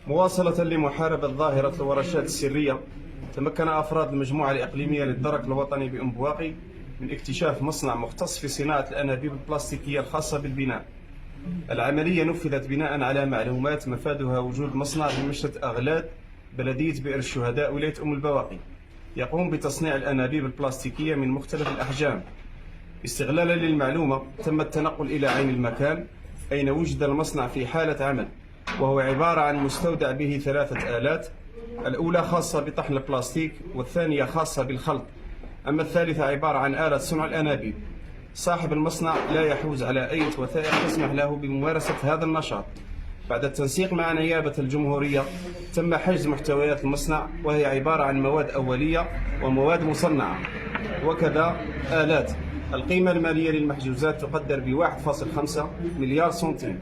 مواصلة لمحاربة ظاهرة الورشات السرية، تمكن أفراد المجموعة الإقليمية للدرك الوطني بأم بواقي من اكتشاف مصنع مختص في صناعة الأنابيب البلاستيكية الخاصة بالبناء. العملية نفذت بناء على معلومات مفادها وجود مصنع بمشرة أغلاد بلدية بئر الشهداء ولاية أم البواقي يقوم بتصنيع الأنابيب البلاستيكية من مختلف الأحجام. استغلالا للمعلومة تم التنقل إلى عين المكان أين وجد المصنع في حالة عمل، وهو عبارة عن مستودع به 3 آلات، الأولى خاصة بطحن البلاستيك والثانية خاصة بالخلط، أما الثالثة عبارة عن آلة صنع الأنابيب. صاحب المصنع لا يحوز على أي وثائق تسمح له بممارسة هذا النشاط. بعد التنسيق مع نيابة الجمهورية تم حجز محتويات المصنع، وهي عبارة عن مواد أولية ومواد مصنعة وكذا آلات. القيمة المالية للمحجوزات تقدر ب1.5 مليار سنتيم.